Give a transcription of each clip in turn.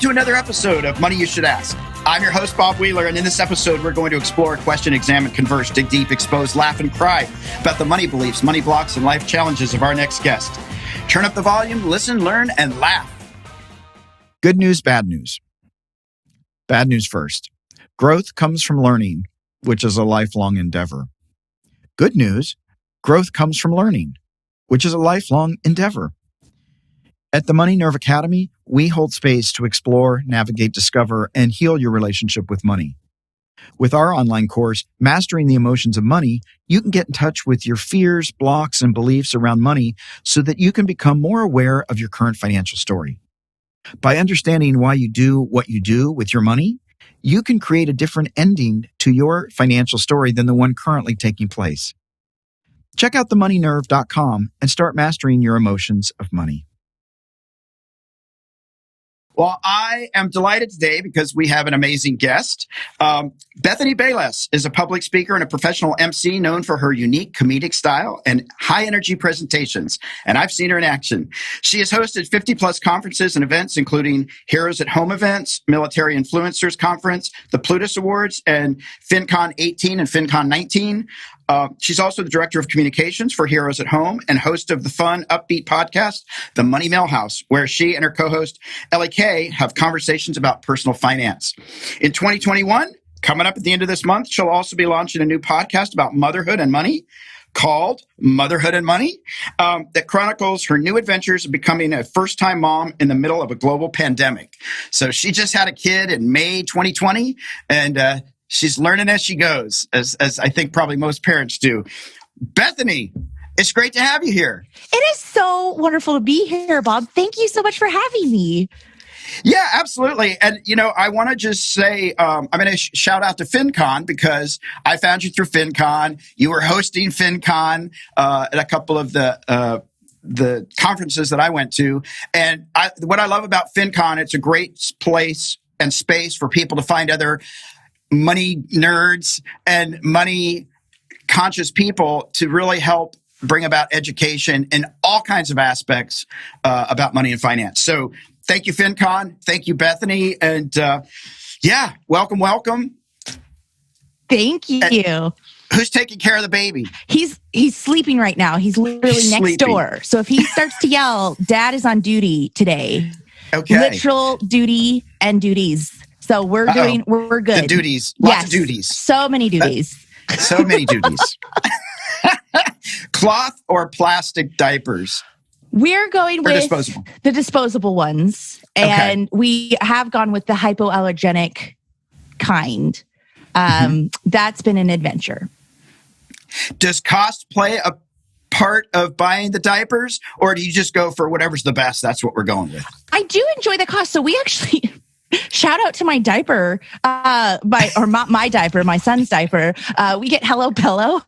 Welcome to another episode of Money You Should Ask. I'm your host, Bob Wheeler, and in this episode, we're going to explore, question, examine, converse, dig deep, expose, laugh, and cry about the money beliefs, money blocks, and life challenges of our next guest. Turn up the volume, listen, learn, and laugh. Good news, bad news. Bad news first. Growth comes from learning, which is a lifelong endeavor. Good news, growth comes from learning, which is a lifelong endeavor. At the Money Nerve Academy, we hold space to explore, navigate, discover, and heal your relationship with money. With our online course, Mastering the Emotions of Money, you can get in touch with your fears, blocks, and beliefs around money so that you can become more aware of your current financial story. By understanding why you do what you do with your money, you can create a different ending to your financial story than the one currently taking place. Check out themoneynerve.com and start mastering your emotions of money. Well, I am delighted today because we have an amazing guest. Bethany Bayless is a public speaker and a professional MC known for her unique comedic style and high-energy presentations, and I've seen her in action. She has hosted 50-plus conferences and events, including Heroes at Home events, Military Influencers Conference, the Plutus Awards, and FinCon 18 and FinCon 19. She's also the director of communications for Heroes at Home and host of the fun, upbeat podcast, The Money Mail House, where she and her co-host, Ellie Kay, have conversations about personal finance. In 2021, coming up at the end of this month, she'll also be launching a new podcast about motherhood and money called Motherhood and Money that chronicles her new adventures of becoming a first-time mom in the middle of a global pandemic. So she just had a kid in May 2020, and she's learning as she goes, as I think probably most parents do. Bethany, it's great to have you here. It is so wonderful to be here, Bob. Thank you so much for having me. Yeah, absolutely. And, I want to just say, I'm going to shout out to FinCon because I found you through FinCon. You were hosting FinCon at a couple of the conferences that I went to. And what I love about FinCon, it's a great place and space for people to find other money nerds and money conscious people to really help bring about education in all kinds of aspects about money and finance. So thank you, FinCon. Thank you, Bethany. And welcome. Thank you. And who's taking care of the baby? He's sleeping right now. He's literally next door. So if he starts to yell, Dad is on duty today. Okay. Literal duty and duties. So we're good. The duties. Lots of duties. So many duties. So many duties. Cloth or plastic diapers? We're going with the disposable ones. And we have gone with the hypoallergenic kind. That's been an adventure. Does cost play a part of buying the diapers? Or do you just go for whatever's the best? That's what we're going with. I do enjoy the cost. So we actually... Shout out to my diaper, my diaper, my son's diaper. We get Hello Pillow,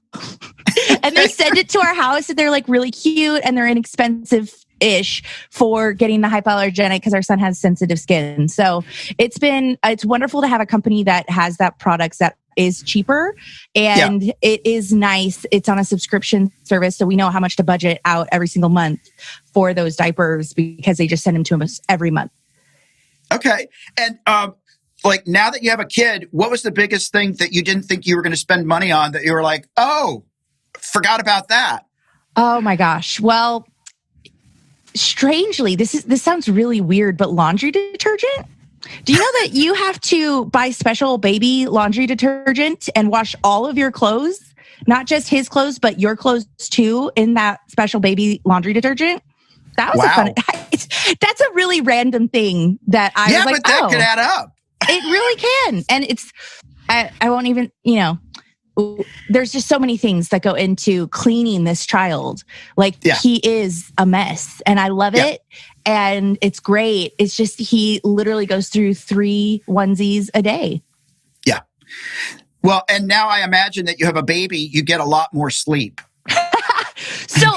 and they send it to our house, and they're like really cute, and they're inexpensive-ish for getting the hypoallergenic because our son has sensitive skin. So it's wonderful to have a company that has that product that is cheaper, and it is nice. It's on a subscription service, so we know how much to budget out every single month for those diapers because they just send them to us every month. Okay. And now that you have a kid, what was the biggest thing that you didn't think you were going to spend money on that you were like, oh, forgot about that? Oh my gosh. Well, strangely, this sounds really weird, but laundry detergent? Do you know that you have to buy special baby laundry detergent and wash all of your clothes? Not just his clothes, but your clothes too in that special baby laundry detergent? That was that's a really random thing that I was like, but that could add up. It really can. And I won't even, there's just so many things that go into cleaning this child. He is a mess and I love it. And it's great. It's just, he literally goes through 3 onesies a day. Yeah. Well, and now I imagine that you have a baby, you get a lot more sleep. So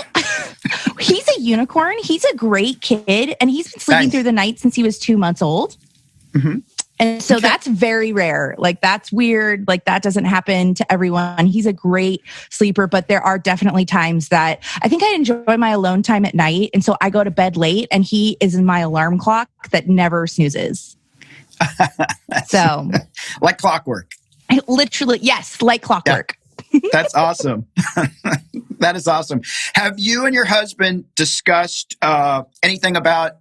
he's a unicorn. He's a great kid. And he's been sleeping through the night since he was 2 months old. Mm-hmm. And so that's very rare. That's weird. That doesn't happen to everyone. He's a great sleeper, but there are definitely times that I think I enjoy my alone time at night. And so I go to bed late and he is in my alarm clock that never snoozes. So like clockwork. literally, yes, like clockwork. That's awesome. That is awesome. Have you and your husband discussed anything about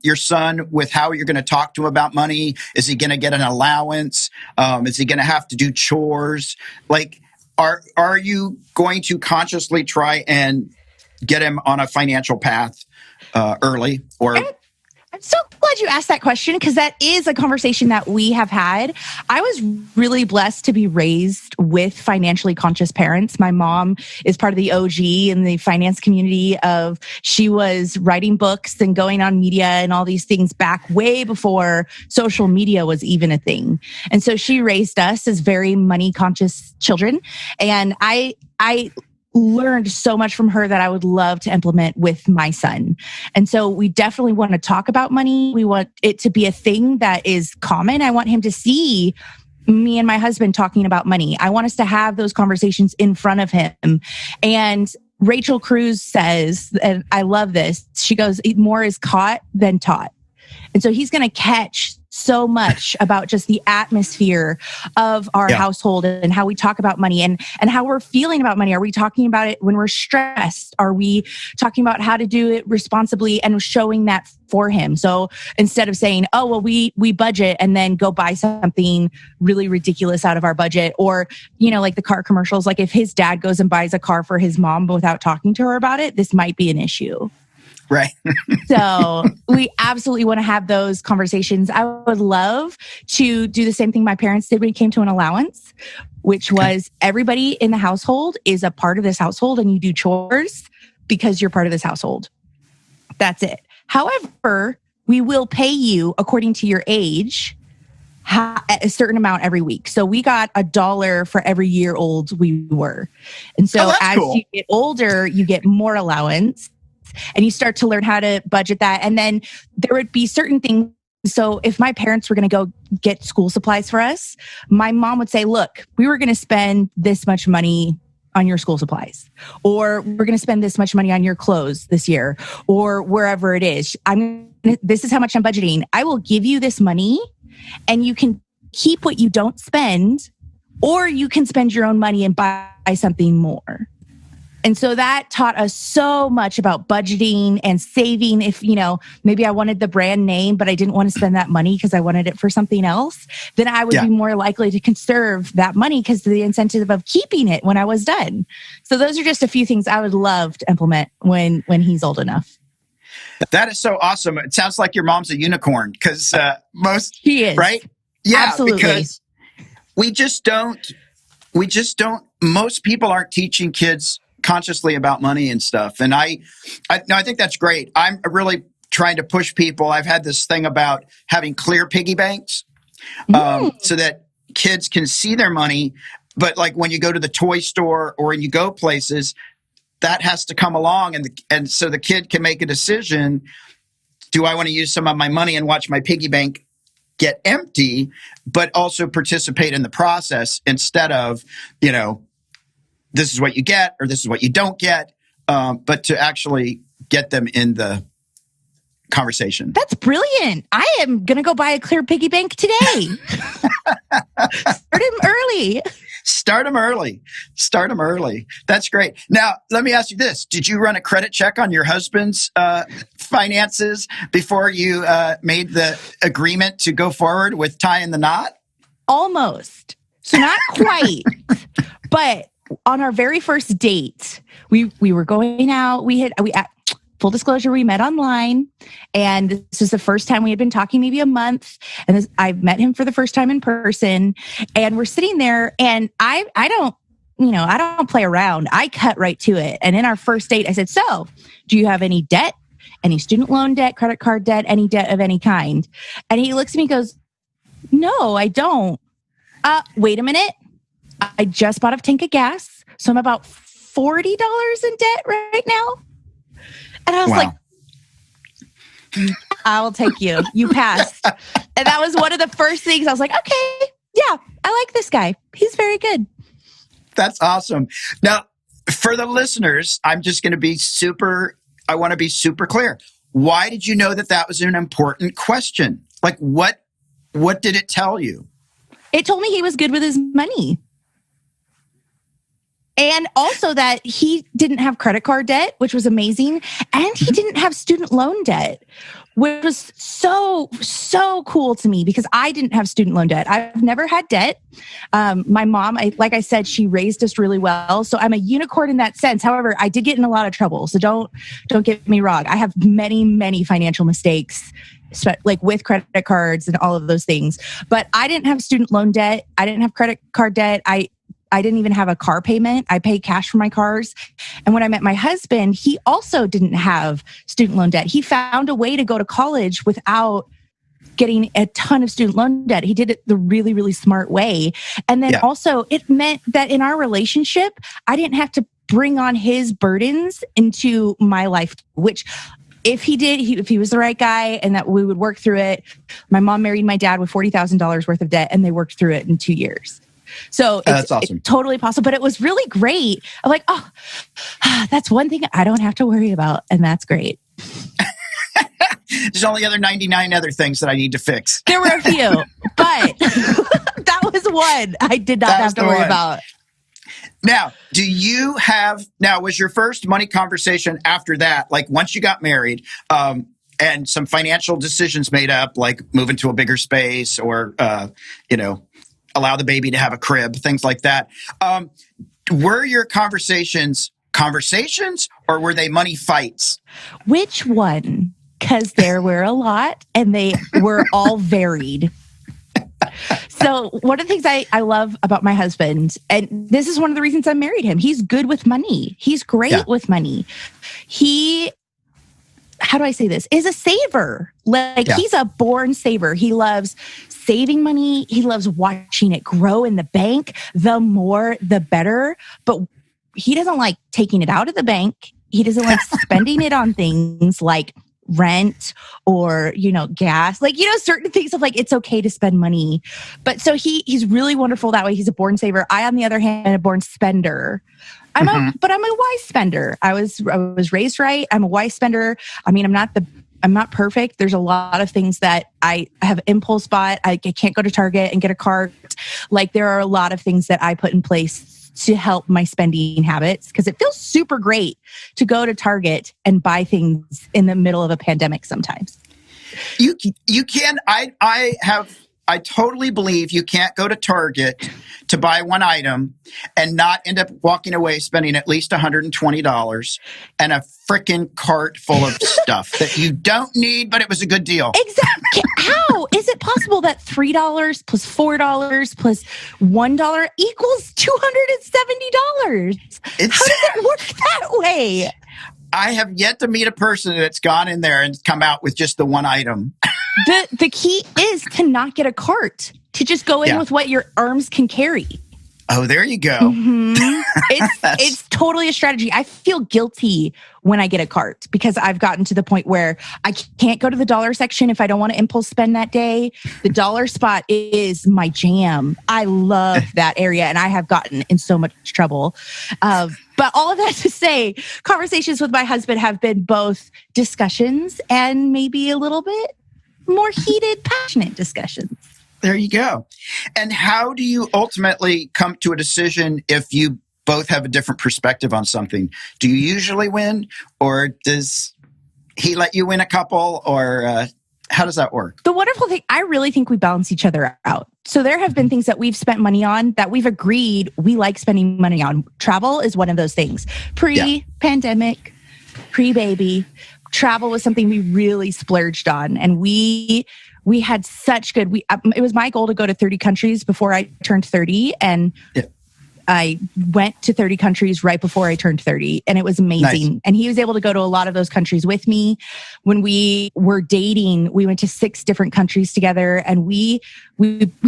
your son with how you're going to talk to him about money? Is he going to get an allowance? Is he going to have to do chores? Like, are you going to consciously try and get him on a financial path early? Or I'm so glad you asked that question because that is a conversation that we have had. I was really blessed to be raised with financially conscious parents. My mom is part of the OG in the finance community of she was writing books and going on media and all these things back way before social media was even a thing. And so she raised us as very money conscious children. And I learned so much from her that I would love to implement with my son. And so we definitely want to talk about money. We want it to be a thing that is common. I want him to see me and my husband talking about money. I want us to have those conversations in front of him. And Rachel Cruz says, and I love this, she goes, more is caught than taught. And so he's going to catch so much about just the atmosphere of our household and how we talk about money and how we're feeling about money. Are we talking about it when we're stressed? Are we talking about how to do it responsibly and showing that for him? So instead of saying, oh, well, we budget and then go buy something really ridiculous out of our budget, or, you know, like the car commercials, like if his dad goes and buys a car for his mom without talking to her about it, this might be an issue. right. So we absolutely want to have those conversations. I would love to do the same thing my parents did when it came to an allowance, which was everybody in the household is a part of this household and you do chores because you're part of this household. That's it. However, we will pay you according to your age a certain amount every week. So we got $1 for every year old we were. And so as you get older, you get more allowance. And you start to learn how to budget that. And then there would be certain things. So if my parents were going to go get school supplies for us, my mom would say, look, we were going to spend this much money on your school supplies, or we're going to spend this much money on your clothes this year, or wherever it is. This is how much I'm budgeting. I will give you this money and you can keep what you don't spend, or you can spend your own money and buy something more. And so that taught us so much about budgeting and saving. If, you know, maybe I wanted the brand name, but I didn't want to spend that money because I wanted it for something else, then I would be more likely to conserve that money because of the incentive of keeping it when I was done. So those are just a few things I would love to implement when he's old enough. That is so awesome. It sounds like your mom's a unicorn because she is. Right? Yeah, absolutely. Because we just don't, most people aren't teaching kids consciously about money and stuff. And I think that's great. I'm really trying to push people. I've had this thing about having clear piggy banks so that kids can see their money. But like when you go to the toy store or when you go places, that has to come along. And so the kid can make a decision. Do I want to use some of my money and watch my piggy bank get empty, but also participate in the process instead of, you know, this is what you get or this is what you don't get, but to actually get them in the conversation. That's brilliant. I am going to go buy a clear piggy bank today. Start him early. Start them early. That's great. Now, let me ask you this. Did you run a credit check on your husband's finances before you made the agreement to go forward with tying the knot? Almost. So not quite. But on our very first date, we were going out. Full disclosure, we met online, and this was the first time we had been talking, maybe a month. And I met him for the first time in person, and we're sitting there, and I don't play around. I cut right to it. And in our first date, I said, "So, do you have any debt? Any student loan debt, credit card debt, any debt of any kind?" And he looks at me and goes, "No, I don't." Wait a minute. I just bought a tank of gas, so I'm about $40 in debt right now. And I was like, I will take you. You passed. And that was one of the first things I was like, okay, yeah, I like this guy. He's very good. That's awesome. Now, for the listeners, I'm just going to I want to be super clear. Why did you know that was an important question? Like what What did it tell you? It told me he was good with his money. And also that he didn't have credit card debt, which was amazing. And he didn't have student loan debt, which was so cool to me because I didn't have student loan debt. I've never had debt. My mom, like I said, she raised us really well. So I'm a unicorn in that sense. However, I did get in a lot of trouble. So don't get me wrong. I have many financial mistakes, like with credit cards and all of those things. But I didn't have student loan debt. I didn't have credit card debt. I didn't even have a car payment. I paid cash for my cars. And when I met my husband, he also didn't have student loan debt. He found a way to go to college without getting a ton of student loan debt. He did it the really, really smart way. And then also it meant that in our relationship, I didn't have to bring on his burdens into my life, which if he did, if he was the right guy and that we would work through it. My mom married my dad with $40,000 worth of debt and they worked through it in 2 years. So that's awesome. It's totally possible, but it was really great. I'm like, oh, that's one thing I don't have to worry about. And that's great. There's only 99 other things that I need to fix. There were a few, but that was one I did not have to worry about. Now, was your first money conversation after that, like once you got married, and some financial decisions made up, like moving to a bigger space or, allow the baby to have a crib, things like that. Were your conversations or were they money fights? Which one? Because there were a lot and they were all varied. So one of the things I love about my husband, and this is one of the reasons I married him, he's good with money. He's great with money. He, how do I say this, is a saver. He's a born saver. He loves saving money. He loves watching it grow in the bank. The more, the better. But he doesn't like taking it out of the bank. He doesn't like spending it on things like rent or, gas, certain things of like, it's okay to spend money. But so he's really wonderful that way. He's a born saver. I, on the other hand, am a born spender. I'm a wise spender. I was raised right. I'm a wise spender. I mean, I'm not perfect. There's a lot of things that I have impulse bought. I can't go to Target and get a cart. Like there are a lot of things that I put in place to help my spending habits because it feels super great to go to Target and buy things in the middle of a pandemic sometimes. You can. I totally believe you can't go to Target to buy one item and not end up walking away spending at least $120 and a freaking cart full of stuff that you don't need, but it was a good deal. Exactly. How is it possible that $3 plus $4 plus $1 equals $270? How does it work that way? I have yet to meet a person that's gone in there and come out with just the one item. The key is to not get a cart, to just go in with what your arms can carry. Oh, there you go. Mm-hmm. It's totally a strategy. I feel guilty when I get a cart because I've gotten to the point where I can't go to the dollar section if I don't want to impulse spend that day. The dollar spot is my jam. I love that area and I have gotten in so much trouble. But all of that to say, conversations with my husband have been both discussions and maybe a little bit more heated, passionate discussions. There you go. And how do you ultimately come to a decision if you both have a different perspective on something? Do you usually win, or does he let you win a couple, or how does that work? The wonderful thing, I really think we balance each other out. So there have been things that we've spent money on that we've agreed we like spending money on. Travel is one of those things. Pre-pandemic, pre-baby, travel was something we really splurged on. And we had such good, it was my goal to go to 30 countries before I turned 30. And I went to 30 countries right before I turned 30. And it was amazing. Nice. And he was able to go to a lot of those countries with me. When we were dating, we went to 6 different countries together and we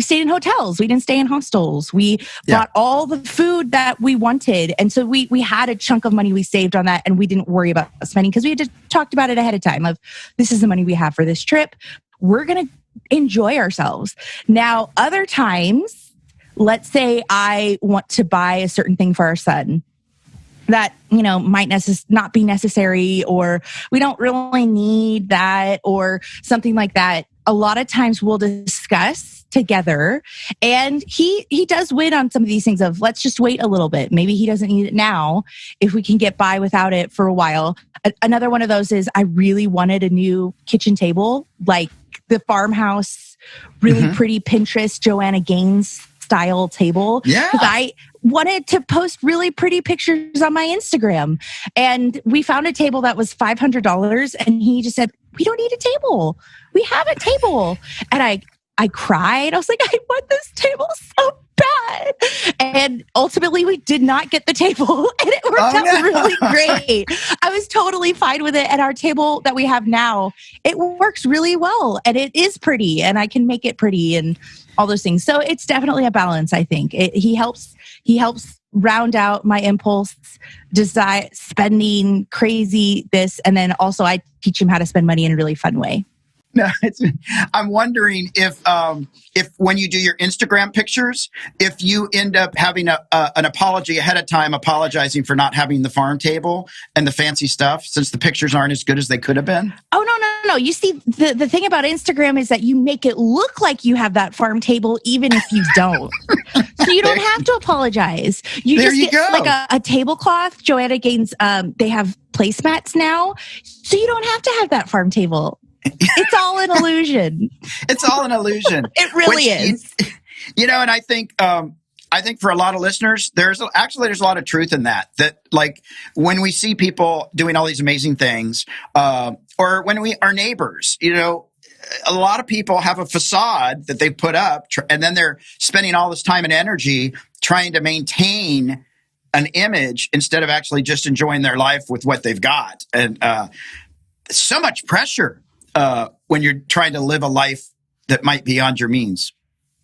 stayed in hotels. We didn't stay in hostels. We bought all the food that we wanted. And so we had a chunk of money we saved on that and we didn't worry about spending because we had just talked about it ahead of time of this is the money we have for this trip. We're going to enjoy ourselves. Now, other times, let's say I want to buy a certain thing for our son that, might not be necessary, or we don't really need that, or something like that. a lot of times we'll discuss together, and he does win on some of these things of let's just wait a little bit. Maybe he doesn't need it now if we can get by without it for a while. Another one of those is I really wanted a new kitchen table, like the farmhouse, really pretty Pinterest Joanna Gaines style table. Yeah. Because I wanted to post really pretty pictures on my Instagram. And we found a table that was $500, and he just said, we don't need a table. We have a table. And I cried. I was like, I want this table so bad. And ultimately, we did not get the table. And it worked out really great. I was totally fine with it. And our table that we have now, it works really well. And it is pretty. And I can make it pretty and all those things. So it's definitely a balance, I think. He helps round out my impulse, desire, spending crazy this. And then also I teach him how to spend money in a really fun way. No, I'm wondering if when you do your Instagram pictures, if you end up having an apology ahead of time, apologizing for not having the farm table and the fancy stuff, since the pictures aren't as good as they could have been. Oh, no. You see, the thing about Instagram is that you make it look like you have that farm table, even if you don't. So you don't have to apologize. You just get like a tablecloth. Joanna Gaines, they have placemats now, so you don't have to have that farm table. It's all an illusion. It's all an illusion. It really is. And I think for a lot of listeners, there's a lot of truth in that. That like when we see people doing all these amazing things, or when our neighbors, a lot of people have a facade that they put up, and then they're spending all this time and energy trying to maintain an image instead of actually just enjoying their life with what they've got. And so much pressure when you're trying to live a life that might be beyond your means.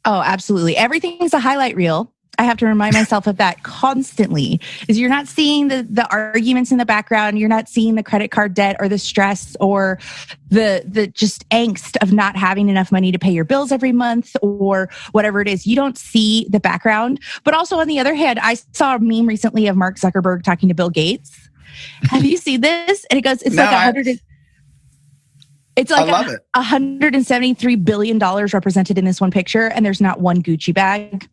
Oh, absolutely. Everything's a highlight reel. I have to remind myself of that constantly. Is you're not seeing the arguments in the background. You're not seeing the credit card debt or the stress or the just angst of not having enough money to pay your bills every month or whatever it is. You don't see the background. But also on the other hand, I saw a meme recently of Mark Zuckerberg talking to Bill Gates. Have you seen this? And it goes, it's like 100. It's like $173 billion represented in this one picture, and there's not one Gucci bag.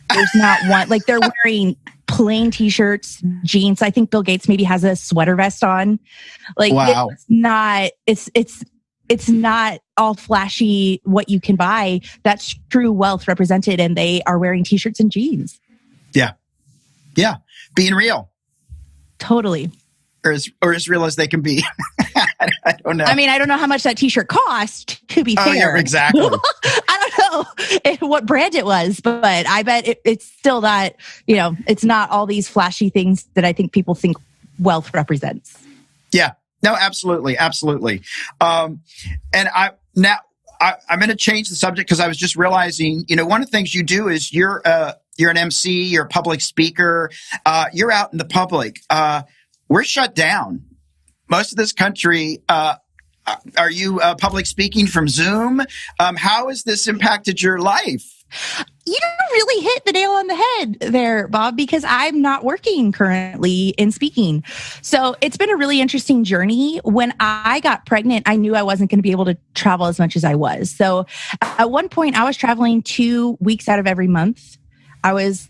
There's not one. Like they're wearing plain t-shirts, jeans. I think Bill Gates maybe has a sweater vest on. Like wow. It's not all flashy what you can buy. That's true wealth represented, and they are wearing t-shirts and jeans. Yeah, being real. Totally. Or as real as they can be. I don't know. I mean, I don't know how much that t-shirt cost, to be fair. Oh, yeah, exactly. I don't know what brand it was, but I bet it's still not, it's not all these flashy things that I think people think wealth represents. Yeah. No, absolutely. Absolutely. And I'm going to change the subject because I was just realizing, one of the things you do is you're an MC, you're a public speaker, you're out in the public. We're shut down. Most of this country, are you public speaking from Zoom? How has this impacted your life? You really hit the nail on the head there, Bob, because I'm not working currently in speaking. So it's been a really interesting journey. When I got pregnant, I knew I wasn't going to be able to travel as much as I was. So at one point, I was traveling 2 weeks out of every month.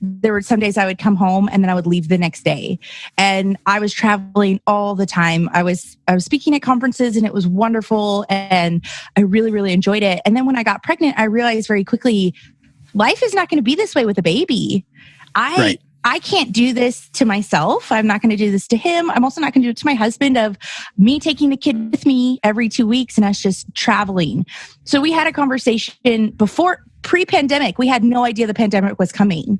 There were some days I would come home and then I would leave the next day. And I was traveling all the time. I was speaking at conferences and it was wonderful. And I really, really enjoyed it. And then when I got pregnant, I realized very quickly, life is not going to be this way with a baby. I can't do this to myself. I'm not going to do this to him. I'm also not going to do it to my husband of me taking the kid with me every 2 weeks and us just traveling. So we had a conversation pre-pandemic. We had no idea the pandemic was coming.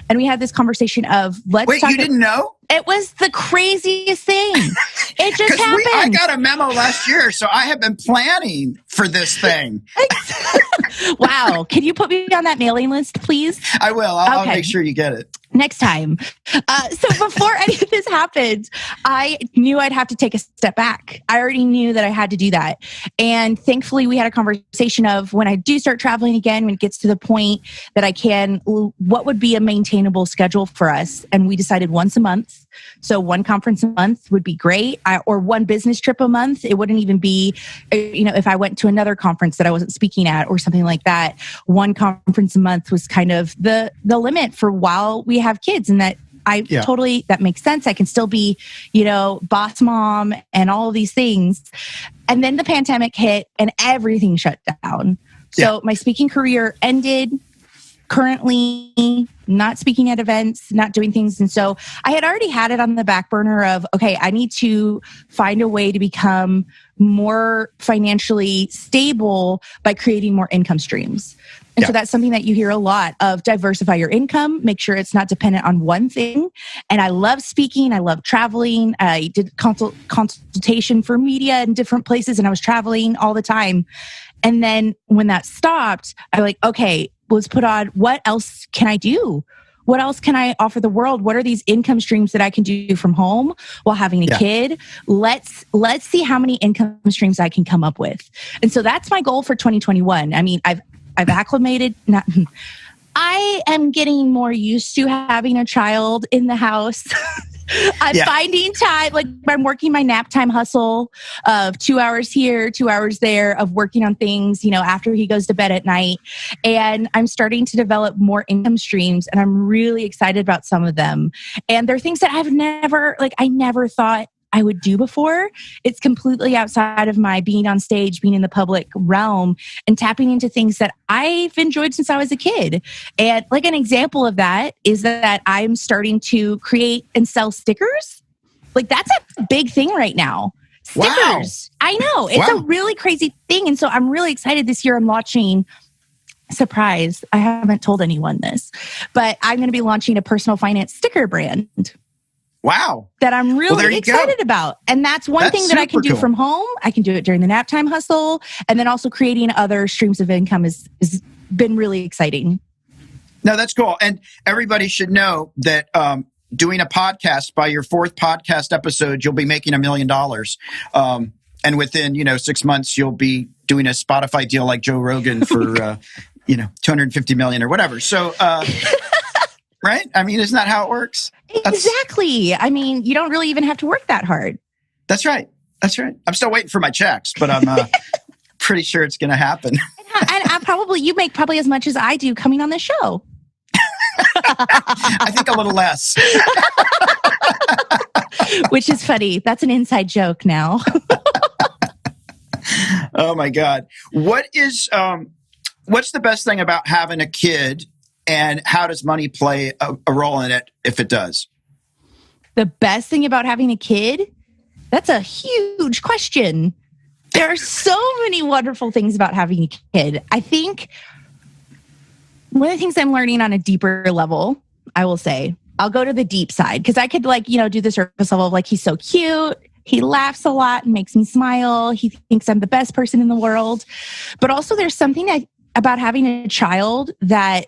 And we had this conversation of Wait, you didn't know? It was the craziest thing. It just happened. I got a memo last year, so I have been planning for this thing. Wow. Can you put me on that mailing list, please? I will. I'll make sure you get it. Next time. So before any of this happened, I knew I'd have to take a step back. I already knew that I had to do that. And thankfully, we had a conversation of when I do start traveling again, when it gets to the point that I can, what would be a maintainable schedule for us? And we decided once a month. So one conference a month would be great, or one business trip a month. It wouldn't even be, if I went to another conference that I wasn't speaking at or something like that, one conference a month was kind of the limit for while we have kids. And that totally, that makes sense. I can still be, boss mom and all of these things. And then the pandemic hit and everything shut down. So my speaking career ended. Currently not speaking at events, not doing things. And so I had already had it on the back burner of, okay, I need to find a way to become more financially stable by creating more income streams. And so that's something that you hear a lot of: diversify your income, make sure it's not dependent on one thing. And I love speaking. I love traveling. I did consultation for media in different places, and I was traveling all the time. And then when that stopped, I'm like, okay, let's put on, what else can I do? What else can I offer the world? What are these income streams that I can do from home while having a kid? Let's see how many income streams I can come up with. And so that's my goal for 2021. I mean, I've acclimated. I am getting more used to having a child in the house. I'm finding time, like I'm working my nap time hustle of 2 hours here, 2 hours there of working on things, after he goes to bed at night. And I'm starting to develop more income streams, and I'm really excited about some of them. And they're things that I never thought I would do before. It's completely outside of my being on stage, being in the public realm, and tapping into things that I've enjoyed since I was a kid. And like an example of that is that I'm starting to create and sell stickers. Like that's a big thing right now. Stickers. Wow. I know. It's a really crazy thing. And so I'm really excited this year. I'm launching, surprise, I haven't told anyone this, but I'm going to be launching a personal finance sticker brand. Wow. That I'm really excited about. And that's one thing that I can do from home. I can do it during the nap time hustle. And then also creating other streams of income has been really exciting. No, that's cool. And everybody should know that doing a podcast, by your fourth podcast episode, you'll be making $1 million. And within, 6 months, you'll be doing a Spotify deal like Joe Rogan for, 250 million or whatever. So, right? I mean, isn't that how it works? Exactly. I mean, you don't really even have to work that hard. That's right. I'm still waiting for my checks, but I'm pretty sure it's going to happen. And you make probably as much as I do coming on the show. I think a little less. Which is funny. That's an inside joke now. Oh my God. What's the best thing about having a kid? And how does money play a role in it if it does? The best thing about having a kid? That's a huge question. There are so many wonderful things about having a kid. I think one of the things I'm learning on a deeper level, I will say, I'll go to the deep side because I could do the surface level of he's so cute. He laughs a lot and makes me smile. He thinks I'm the best person in the world. But also there's something about having a child that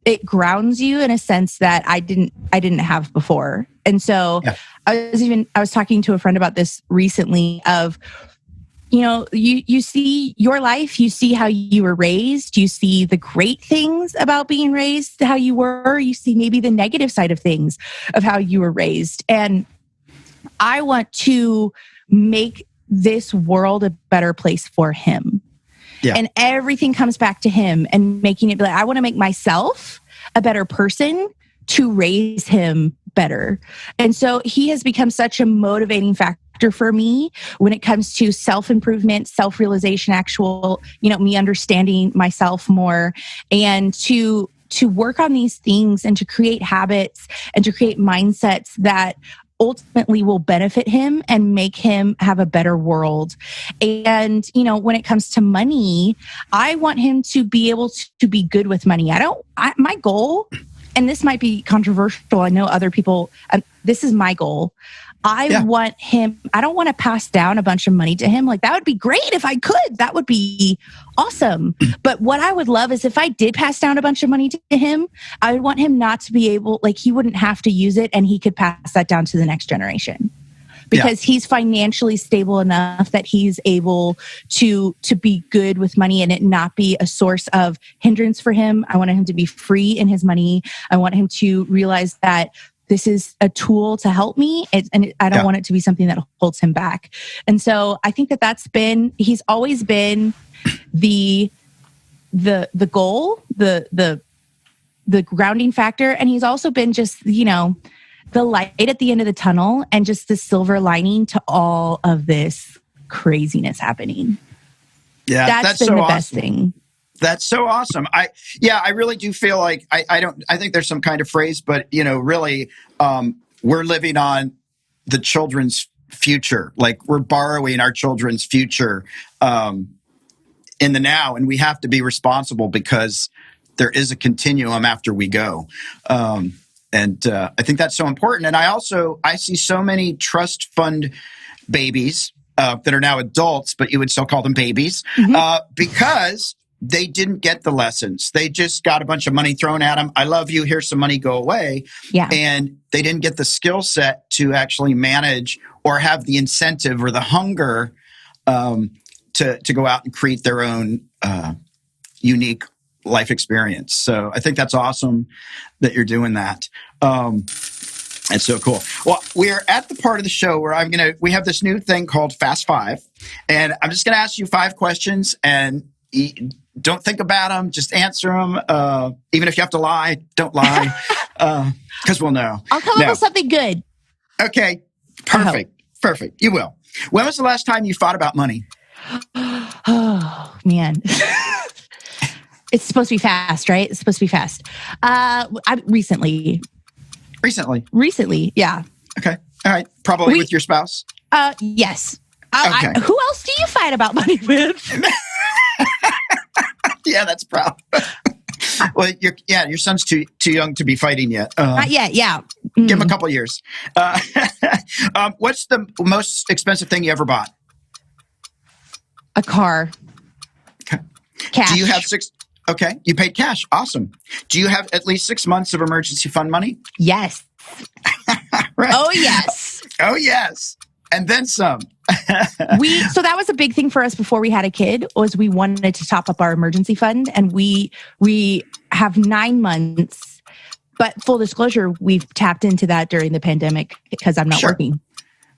it grounds you in a sense that I didn't have before. And so I was talking to a friend about this recently of, you see your life, you see how you were raised, you see the great things about being raised, how you were, you see maybe the negative side of things of how you were raised. And I want to make this world a better place for him. Yeah. And everything comes back to him and making it I want to make myself a better person to raise him better. And so he has become such a motivating factor for me when it comes to self-improvement, self-realization, me understanding myself more, and to work on these things and to create habits and to create mindsets that ultimately will benefit him and make him have a better world. And, when it comes to money, I want him to be able to be good with money. My goal, and this might be controversial, I know other people, this is my goal. I want him, I don't want to pass down a bunch of money to him. Like, that would be great if I could. That would be awesome. But what I would love is if I did pass down a bunch of money to him, I would want him not to be able, like, he wouldn't have to use it and he could pass that down to the next generation. Because he's financially stable enough that he's able to be good with money and it not be a source of hindrance for him. I want him to be free in his money. I want him to realize that this is a tool to help me, and I don't want it to be something that holds him back. And so I think he's always been the goal, the grounding factor, and he's also been just, the light at the end of the tunnel and just the silver lining to all of this craziness happening. Yeah, that's been so the awesome. best thing. That's so awesome. I really do feel like I think there's some kind of phrase, but really, we're living on the children's future. Like, we're borrowing our children's future in the now, and we have to be responsible because there is a continuum after we go. And I think that's so important. And I see so many trust fund babies that are now adults, but you would still call them babies, because they didn't get the lessons. They just got a bunch of money thrown at them. I love you. Here's some money. Go away. Yeah. And they didn't get the skill set to actually manage or have the incentive or the hunger to go out and create their own unique life experience. So I think that's awesome that you're doing that. It's so cool. Well, we're at the part of the show where we have this new thing called Fast Five, and I'm just going to ask you 5 questions, and don't think about them. Just answer them. Even if you have to lie, don't lie, because we'll know. I'll come up with something good. Okay. Perfect. You will. When was the last time you thought about money? Oh, man. It's supposed to be fast, right? It's supposed to be fast. Recently. Recently, yeah. Okay. All right. Probably with your spouse? Yes. Okay. Who else do you fight about money with? Yeah, that's proud. Well, your son's too young to be fighting yet. Not yet, yeah. Give him a couple years. What's the most expensive thing you ever bought? A car. Okay. Cash. Do you have 6? Okay, you paid cash. Awesome. Do you have at least 6 months of emergency fund money? Yes. Right. Oh, yes. Oh, yes. And then some. So that was a big thing for us before we had a kid, was we wanted to top up our emergency fund, and we have 9 months. But full disclosure, we've tapped into that during the pandemic because I'm not working.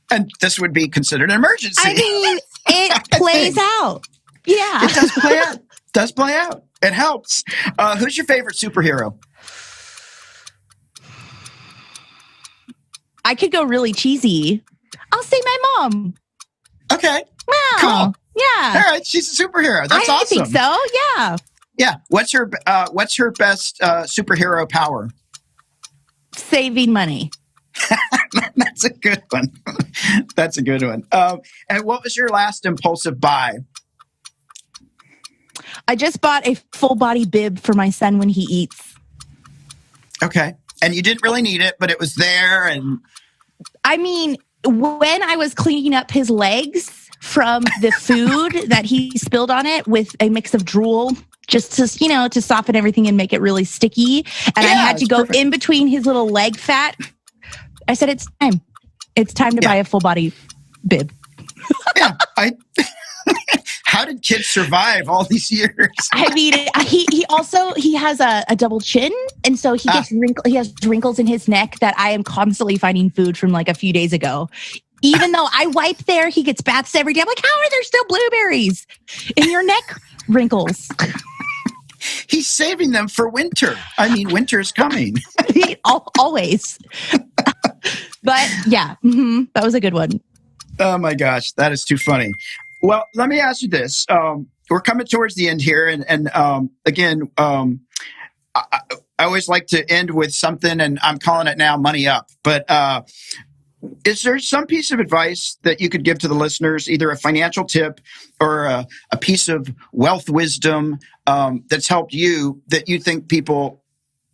And this would be considered an emergency. I mean, it plays out. Yeah. It does play out. It helps. Who's your favorite superhero? I could go really cheesy. I'll say my mom. Okay. Wow. Cool. Yeah. All right. She's a superhero. That's awesome. I think so. Yeah. Yeah. What's her best superhero power? Saving money. That's a good one. That's a good one. And what was your last impulsive buy? I just bought a full body bib for my son when he eats. Okay. And you didn't really need it, but it was there. And I mean, when I was cleaning up his legs from the food that he spilled on it with a mix of drool, just to, to soften everything and make it really sticky. And I had to go in between his little leg fat. I said, it's time. It's time to buy a full body bib. Yeah. How did kids survive all these years? I mean, he has a double chin, and so he gets he has wrinkles in his neck that I am constantly finding food from like a few days ago. Even though I wipe there, he gets baths every day. I'm like, how are there still blueberries in your neck wrinkles? He's saving them for winter. I mean, winter is coming. Always. But yeah, that was a good one. Oh my gosh, that is too funny. Well, let me ask you this. We're coming towards the end here. And again, I always like to end with something, and I'm calling it now money up. But is there some piece of advice that you could give to the listeners, either a financial tip or a piece of wealth wisdom that's helped you, that you think people,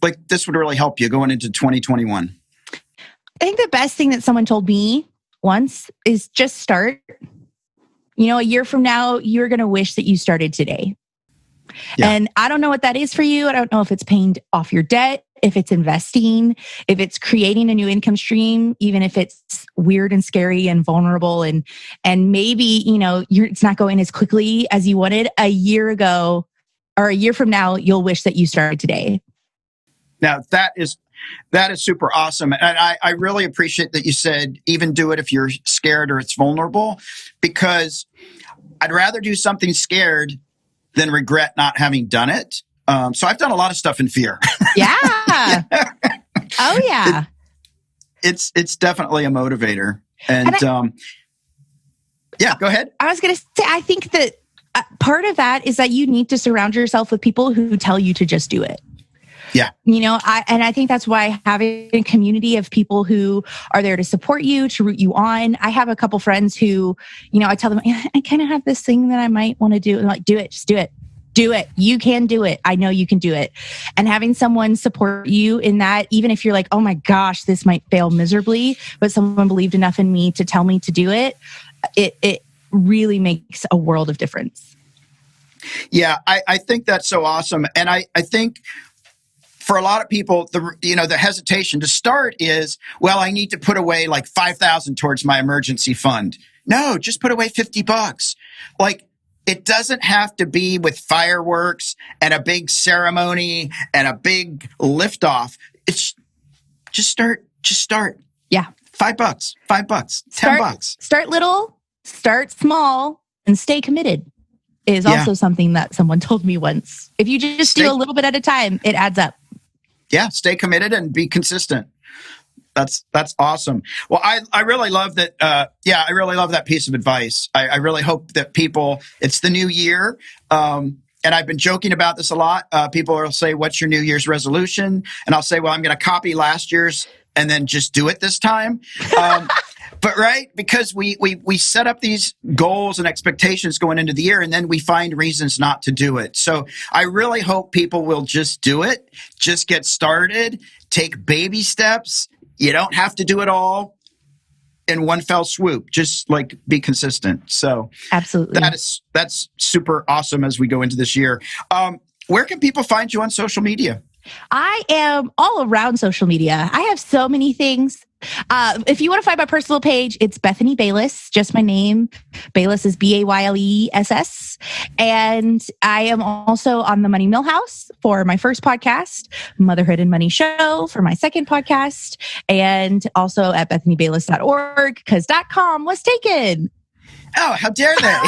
like, this would really help you going into 2021? I think the best thing that someone told me once is just start. A year from now, you're going to wish that you started today. Yeah. And I don't know what that is for you. I don't know if it's paying off your debt, if it's investing, if it's creating a new income stream, even if it's weird and scary and vulnerable and maybe, it's not going as quickly as you wanted a year ago or a year from now, you'll wish that you started today. Now that is super awesome. And I really appreciate that you said, even do it if you're scared or it's vulnerable, because I'd rather do something scared than regret not having done it. So I've done a lot of stuff in fear. Yeah. Oh yeah. It's definitely a motivator. And go ahead. I was going to say, I think that part of that is that you need to surround yourself with people who tell you to just do it. Yeah. I think that's why having a community of people who are there to support you, to root you on. I have a couple friends who, I tell them, I kind of have this thing that I might want to do. And I'm like, do it, just do it. Do it. You can do it. I know you can do it. And having someone support you in that, even if you're like, oh my gosh, this might fail miserably, but someone believed enough in me to tell me to do it, it really makes a world of difference. Yeah, I think that's so awesome. And I think for a lot of people, the hesitation to start is, well, I need to put away like $5,000 towards my emergency fund. No, just put away $50. Like, it doesn't have to be with fireworks and a big ceremony and a big liftoff. It's just start. Yeah. $5, $10. Start little, start small, and stay committed is also something that someone told me once. If you just do a little bit at a time, it adds up. Yeah, stay committed and be consistent. That's awesome. Well, I really love that. I really love that piece of advice. I really hope that it's the new year. And I've been joking about this a lot. People will say, what's your New Year's resolution? And I'll say, well, I'm going to copy last year's and then just do it this time. But right, because we set up these goals and expectations going into the year, and then we find reasons not to do it. So I really hope people will just do it, just get started, take baby steps. You don't have to do it all in one fell swoop. Just like be consistent. So absolutely, that's super awesome as we go into this year. Where can people find you on social media? I am all around social media. I have so many things. If you want to find my personal page, it's Bethany Bayless, just my name. Bayless is Bayless. And I am also on the Money Millhouse for my first podcast, Motherhood and Money Show for my second podcast, and also at BethanyBayless.org because .com was taken. Oh, how dare they?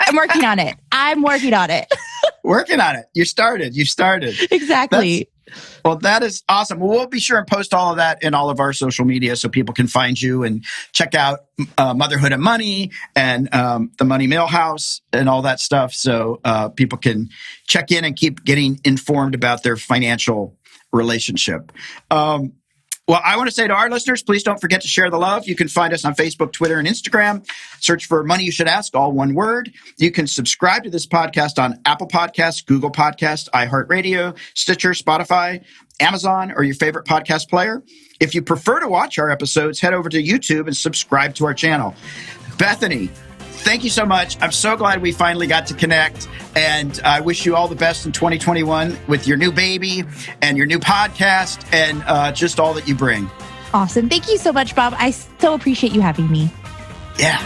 I'm working on it. Working on it. You've started. Exactly. That is awesome. Well, we'll be sure and post all of that in all of our social media so people can find you and check out Motherhood and Money and the Money Millhouse and all that stuff. So people can check in and keep getting informed about their financial relationship. Well, I want to say to our listeners, please don't forget to share the love. You can find us on Facebook, Twitter, and Instagram. Search for Money You Should Ask, all one word. You can subscribe to this podcast on Apple Podcasts, Google Podcasts, iHeartRadio, Stitcher, Spotify, Amazon, or your favorite podcast player. If you prefer to watch our episodes, head over to YouTube and subscribe to our channel. Bethany, thank you so much. I'm so glad we finally got to connect. And I wish you all the best in 2021 with your new baby and your new podcast and just all that you bring. Awesome. Thank you so much, Bob. I so appreciate you having me. Yeah.